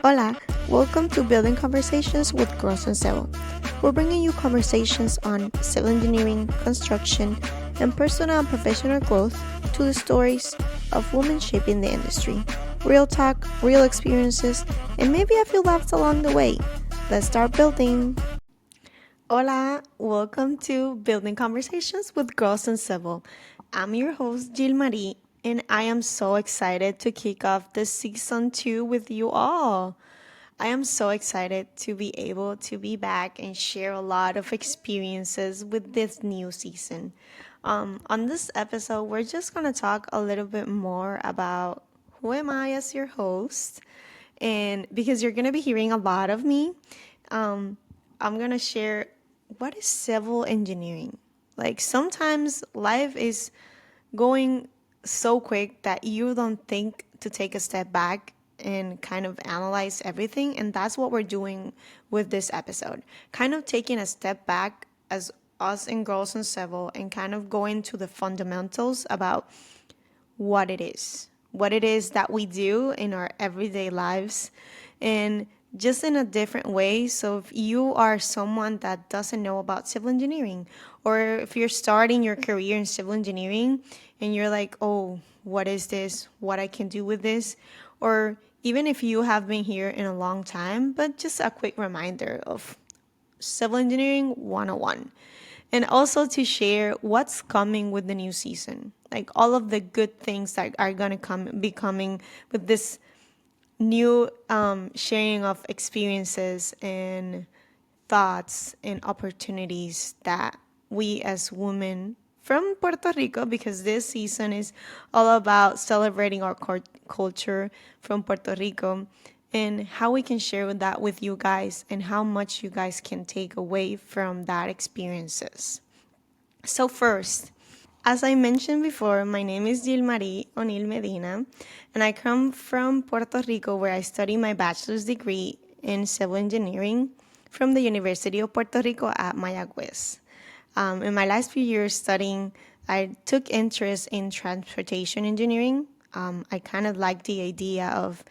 Hola, welcome to Building Conversations with Girls and Civil. We're bringing you conversations on civil engineering, construction, and personal and professional growth to the stories of women shaping the industry. Real talk, real experiences, and maybe a few laughs along the way. Let's start building. Hola, welcome to Building Conversations with Girls and Civil. I'm your host, Gilmarie, and I am so excited to kick off the season 2 with you all. I am so excited to be able to be back and share a lot of experiences with this new season. On this episode, we're just going to talk a little bit more about who am I as your host. And because you're going to be hearing a lot of me, I'm going to share what is civil engineering. Like sometimes life is going so quick that you don't think to take a step back and kind of analyze everything. And that's what we're doing with this episode. Kind of taking a step back as us and Girls in Civil and kind of going to the fundamentals about what it is that we do in our everyday lives, and just in a different way. So if you are someone that doesn't know about civil engineering, or if you're starting your career in civil engineering and you're like, oh, what is this? What I can do with this? Or even if you have been here in a long time, but just a quick reminder of Civil Engineering 101. And also to share what's coming with the new season. Like all of the good things that are going to be coming with this new sharing of experiences and thoughts and opportunities that we as women from Puerto Rico, because this season is all about celebrating our culture from Puerto Rico, and how we can share that with you guys and how much you guys can take away from that experiences. So first, as I mentioned before, my name is Gilmarie O'Neill Medina, and I come from Puerto Rico, where I study my bachelor's degree in civil engineering from the University of Puerto Rico at Mayagüez. In my last few years studying, I took interest in transportation engineering. I kind of liked the idea of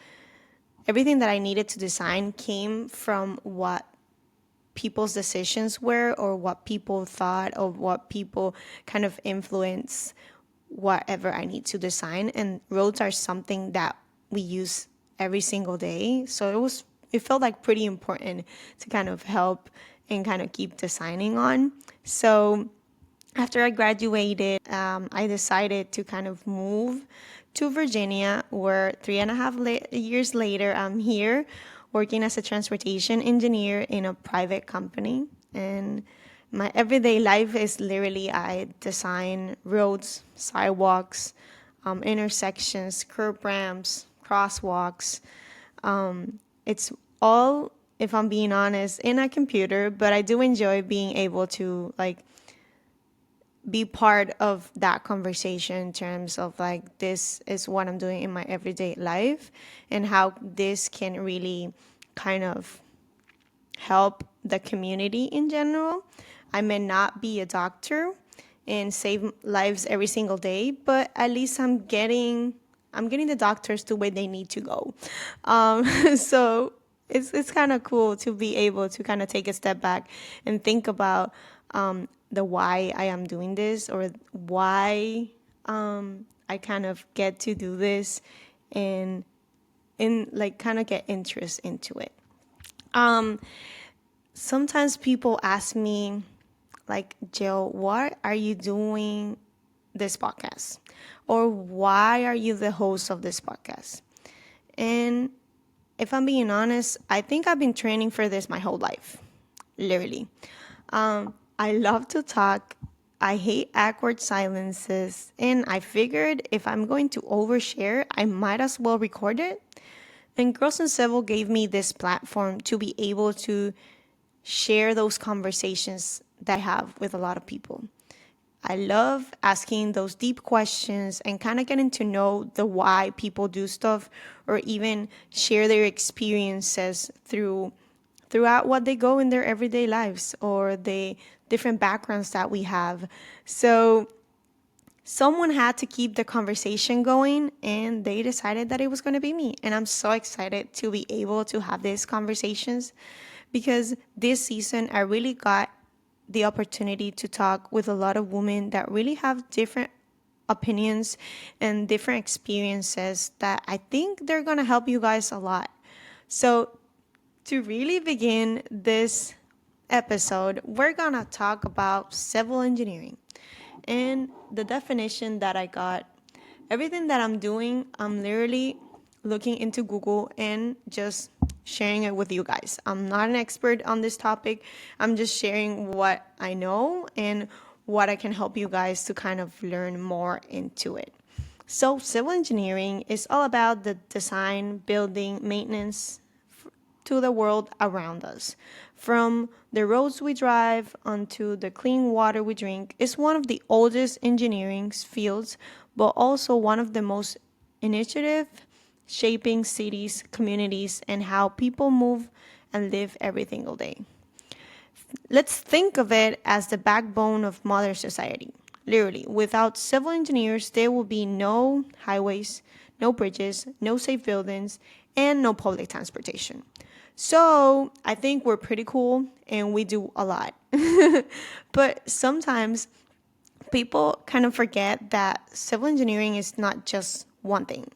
everything that I needed to design came from what people's decisions were, or what people thought, or what people kind of influence whatever I need to design. And roads are something that we use every single day. So it felt like pretty important to kind of help and kind of keep designing on. So after I graduated, I decided to kind of move to Virginia, where 3.5 years later, I'm here working as a transportation engineer in a private company. And my everyday life is literally I design roads, sidewalks, intersections, curb ramps, crosswalks. It's all, if I'm being honest, in a computer, but I do enjoy being able to be part of that conversation in terms of this is what I'm doing in my everyday life, and how this can really kind of help the community in general. I may not be a doctor and save lives every single day, but at least I'm getting the doctors to where they need to go. So it's kind of cool to be able to kind of take a step back and think about the why I am doing this, or why I kind of get to do this, and kind of get interest into it. Sometimes people ask me, like, Jill, what are you doing this podcast? Or why are you the host of this podcast? And if I'm being honest, I think I've been training for this my whole life, literally. I love to talk. I hate awkward silences. And I figured if I'm going to overshare, I might as well record it. And Girls in Civil gave me this platform to be able to share those conversations that I have with a lot of people. I love asking those deep questions and kind of getting to know the why people do stuff, or even share their experiences throughout what they go in their everyday lives, or the different backgrounds that we have. So someone had to keep the conversation going, and they decided that it was going to be me. And I'm so excited to be able to have these conversations because this season I really got the opportunity to talk with a lot of women that really have different opinions and different experiences that I think they're going to help you guys a lot. So, to really begin this episode, we're going to talk about civil engineering. And the definition that I got, everything that I'm doing, I'm literally looking into Google and just sharing it with you guys. I'm not an expert on this topic. I'm just sharing what I know and what I can help you guys to kind of learn more into it. So, civil engineering is all about the design, building, maintenance, to the world around us. From the roads we drive onto the clean water we drink, is one of the oldest engineering fields, but also one of the most initiative shaping cities, communities, and how people move and live every single day. Let's think of it as the backbone of modern society. Literally, without civil engineers, there will be no highways, no bridges, no safe buildings, and no public transportation. So I think we're pretty cool and we do a lot. But sometimes people kind of forget that civil engineering is not just one thing.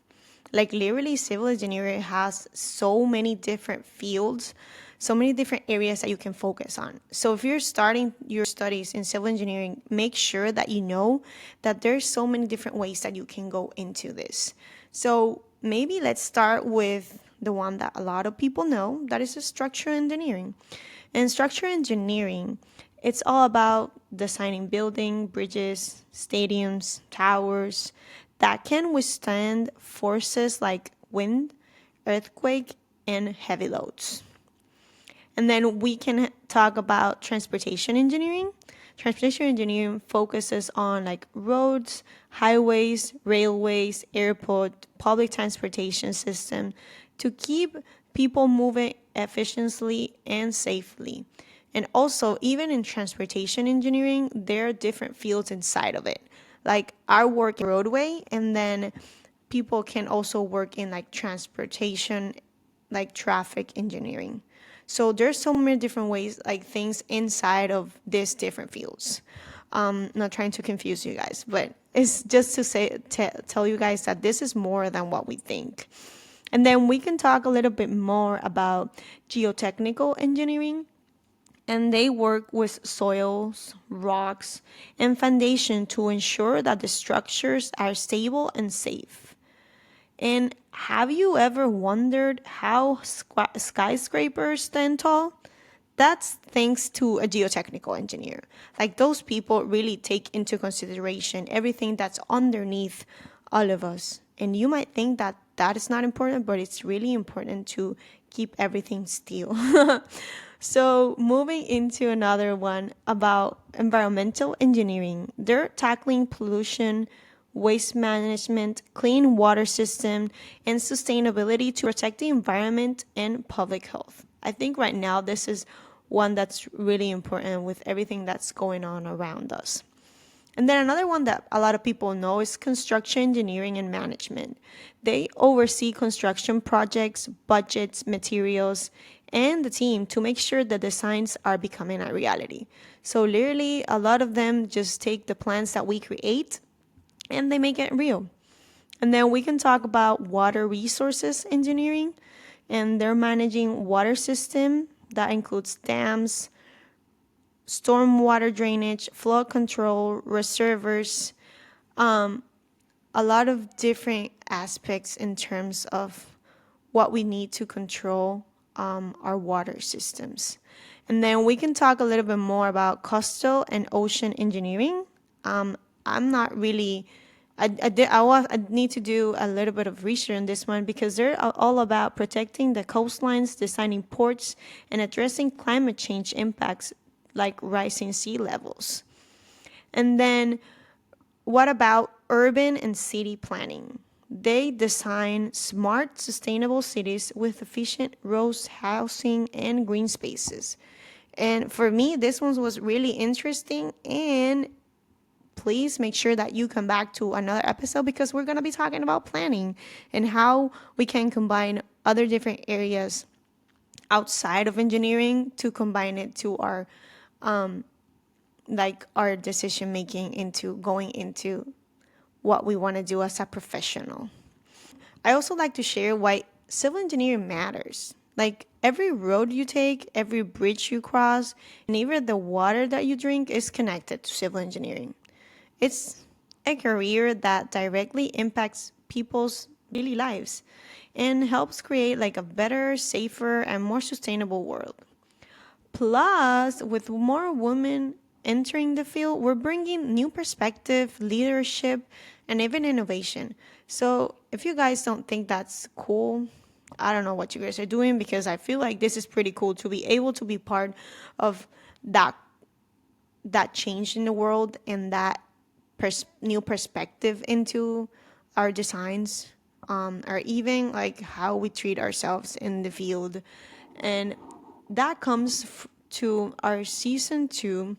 Like literally, civil engineering has so many different fields, so many different areas that you can focus on. So if you're starting your studies in civil engineering, make sure that you know that there's so many different ways that you can go into this. So maybe let's start with the one that a lot of people know, that is structural engineering. And structural engineering, it's all about designing building, bridges, stadiums, towers that can withstand forces like wind, earthquake, and heavy loads. And then we can talk about transportation engineering. Transportation engineering focuses on like roads, highways, railways, airport, public transportation system to keep people moving efficiently and safely. And also, even in transportation engineering, there are different fields inside of it. Like I work in roadway, and then people can also work in like transportation, like traffic engineering. So there's so many different ways, like things inside of these different fields. Not trying to confuse you guys, but it's just to say, tell you guys that this is more than what we think. And then we can talk a little bit more about geotechnical engineering, and they work with soils, rocks, and foundation to ensure that the structures are stable and safe. And have you ever wondered how skyscrapers stand tall? That's thanks to a geotechnical engineer. Like those people really take into consideration everything that's underneath all of us. And you might think that that is not important, but it's really important to keep everything still. So, moving into another one about environmental engineering, they're tackling pollution, waste management, clean water system, and sustainability to protect the environment and public health. I think right now this is one that's really important with everything that's going on around us. And then another one that a lot of people know is construction engineering and management. They oversee construction projects, budgets, materials, and the team to make sure the designs are becoming a reality. So literally, a lot of them just take the plans that we create and they make it real. And then we can talk about water resources engineering, and they're managing water system that includes dams, stormwater drainage, flood control, reservoirs, a lot of different aspects in terms of what we need to control our water systems. And then we can talk a little bit more about coastal and ocean engineering. I'm not really. I need to do a little bit of research on this one because they're all about protecting the coastlines, designing ports, and addressing climate change impacts like rising sea levels. And then what about urban and city planning? They design smart, sustainable cities with efficient roads, housing, and green spaces. And for me, this one was really interesting and please make sure that you come back to another episode because we're going to be talking about planning and how we can combine other different areas outside of engineering to combine it to our our decision making into going into what we want to do as a professional. I also like to share why civil engineering matters. Like every road you take, every bridge you cross, and even the water that you drink is connected to civil engineering. It's a career that directly impacts people's daily lives and helps create like a better, safer, and more sustainable world. Plus, with more women entering the field, we're bringing new perspective, leadership, and even innovation. So, if you guys don't think that's cool, I don't know what you guys are doing because I feel like this is pretty cool to be able to be part of that change in the world and that new perspective into our designs, or even like how we treat ourselves in the field. And that comes to our season 2.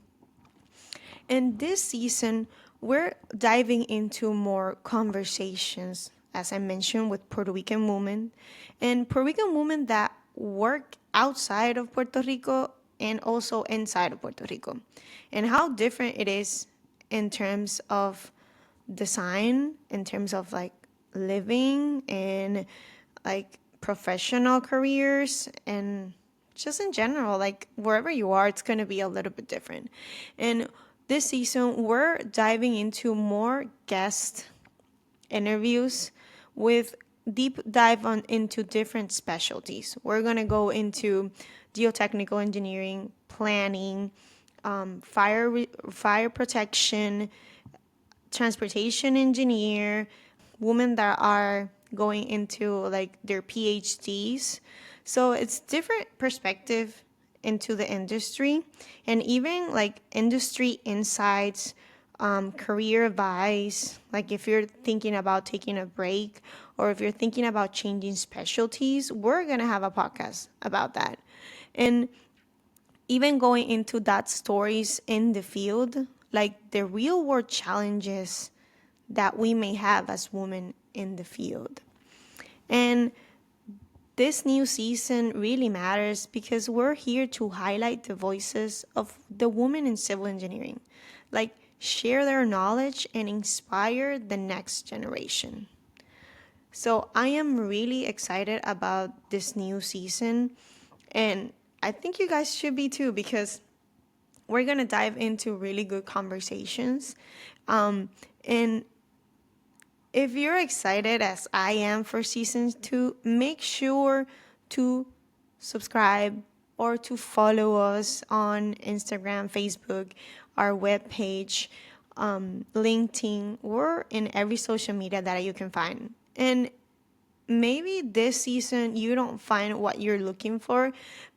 And this season, we're diving into more conversations, as I mentioned, with Puerto Rican women and Puerto Rican women that work outside of Puerto Rico and also inside of Puerto Rico, and how different it is in terms of design, in terms of like living and like professional careers, and just in general, like wherever you are, it's going to be a little bit different. And this season, we're diving into more guest interviews with deep dive on into different specialties. We're going to go into geotechnical engineering, planning, fire protection, transportation engineer, women that are going into like their PhDs. So it's different perspective into the industry and even like industry insights, career advice. Like if you're thinking about taking a break or if you're thinking about changing specialties, we're going to have a podcast about that. And even going into that stories in the field, like the real world challenges that we may have as women in the field. And this new season really matters because we're here to highlight the voices of the women in civil engineering, like share their knowledge and inspire the next generation. So I am really excited about this new season, and I think you guys should be too because we're going to dive into really good conversations. And if you're excited as I am for season 2, make sure to subscribe or to follow us on Instagram, Facebook, our webpage, LinkedIn, or in every social media that you can find. And maybe this season you don't find what you're looking for,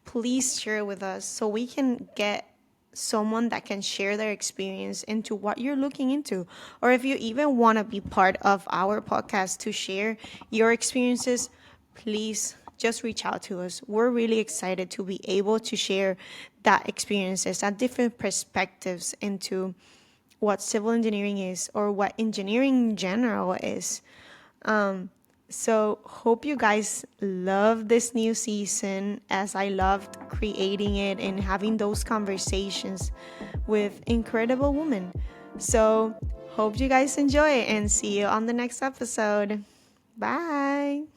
please share with us so we can get someone that can share their experience into what you're looking into. Or if you even want to be part of our podcast to share your experiences, please just reach out to us. We're really excited to be able to share that experiences, that different perspectives into what civil engineering is or what engineering in general is. So hope you guys love this new season as I loved creating it and having those conversations with incredible women. So hope you guys enjoy and see you on the next episode. Bye.